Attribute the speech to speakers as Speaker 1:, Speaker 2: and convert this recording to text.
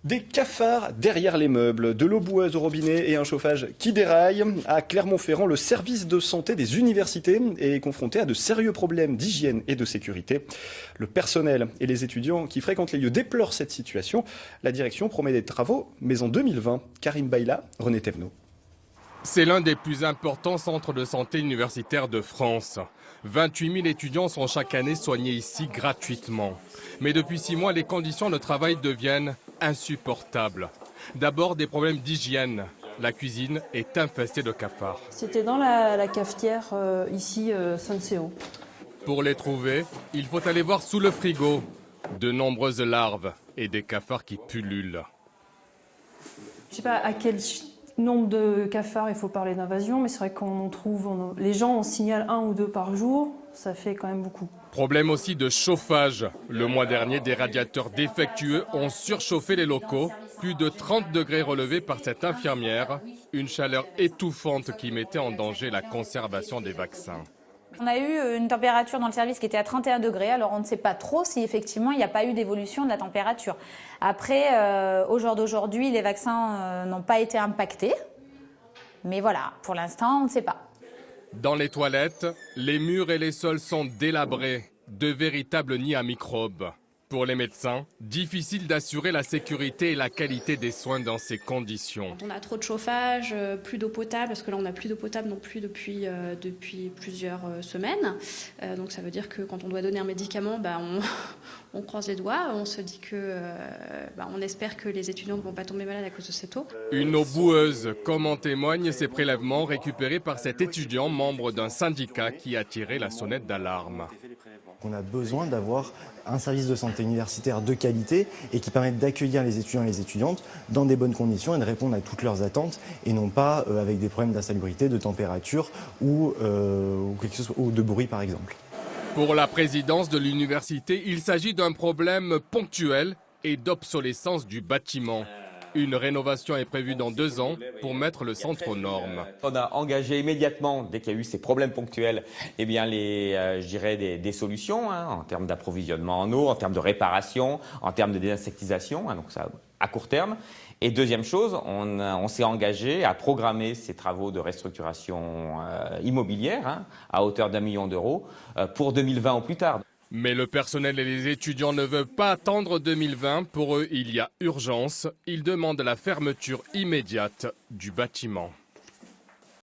Speaker 1: Des cafards derrière les meubles, de l'eau boueuse au robinet et un chauffage qui déraille. À Clermont-Ferrand, le service de santé des universités est confronté à de sérieux problèmes d'hygiène et de sécurité. Le personnel et les étudiants qui fréquentent les lieux déplorent cette situation. La direction promet des travaux, mais en 2020. Karim Baïla, René Thévenot.
Speaker 2: C'est l'un des plus importants centres de santé universitaires de France. 28 000 étudiants sont chaque année soignés ici gratuitement. Mais depuis 6 mois, les conditions de travail deviennent insupportables. D'abord, des problèmes d'hygiène. La cuisine est infestée de cafards.
Speaker 3: C'était dans la cafetière ici, Senseo.
Speaker 2: Pour les trouver, il faut aller voir sous le frigo. De nombreuses larves et des cafards qui pullulent.
Speaker 3: Je ne sais pas à quel nombre de cafards il faut parler d'invasion, mais c'est vrai qu'on en trouve, les gens en signalent 1 ou 2 par jour, ça fait quand même beaucoup.
Speaker 2: Problème aussi de chauffage. Le mois dernier, des radiateurs défectueux ont surchauffé les locaux. Plus de 30 degrés relevés par cette infirmière. Une chaleur étouffante qui mettait en danger la conservation des vaccins.
Speaker 4: On a eu une température dans le service qui était à 31 degrés, alors on ne sait pas trop si effectivement il n'y a pas eu d'évolution de la température. Après, au jour d'aujourd'hui, les vaccins n'ont pas été impactés, mais voilà, pour l'instant, on ne sait pas.
Speaker 2: Dans les toilettes, les murs et les sols sont délabrés, de véritables nids à microbes. Pour les médecins, difficile d'assurer la sécurité et la qualité des soins dans ces conditions.
Speaker 5: Quand on a trop de chauffage, plus d'eau potable, parce que là on n'a plus d'eau potable non plus depuis plusieurs semaines. Donc ça veut dire que quand on doit donner un médicament, on croise les doigts, on se dit que, on espère que les étudiants ne vont pas tomber malades à cause de cette eau.
Speaker 2: Une eau boueuse, comme en témoignent ces prélèvements récupérés par cet étudiant membre d'un syndicat qui a tiré la sonnette d'alarme.
Speaker 6: On a besoin d'avoir un service de santé universitaire de qualité et qui permette d'accueillir les étudiants et les étudiantes dans des bonnes conditions et de répondre à toutes leurs attentes et non pas avec des problèmes d'insalubrité, de température ou de bruit par exemple.
Speaker 2: Pour la présidence de l'université, il s'agit d'un problème ponctuel et d'obsolescence du bâtiment. Une rénovation est prévue dans 2 ans pour mettre le centre aux normes.
Speaker 7: On a engagé immédiatement, dès qu'il y a eu ces problèmes ponctuels, des solutions en termes d'approvisionnement en eau, en termes de réparation, en termes de désinsectisation, donc ça à court terme. Et deuxième chose, on s'est engagé à programmer ces travaux de restructuration immobilière à hauteur d'1 million d'euros pour 2020 ou plus tard.
Speaker 2: Mais le personnel et les étudiants ne veulent pas attendre 2020. Pour eux, il y a urgence. Ils demandent la fermeture immédiate du bâtiment.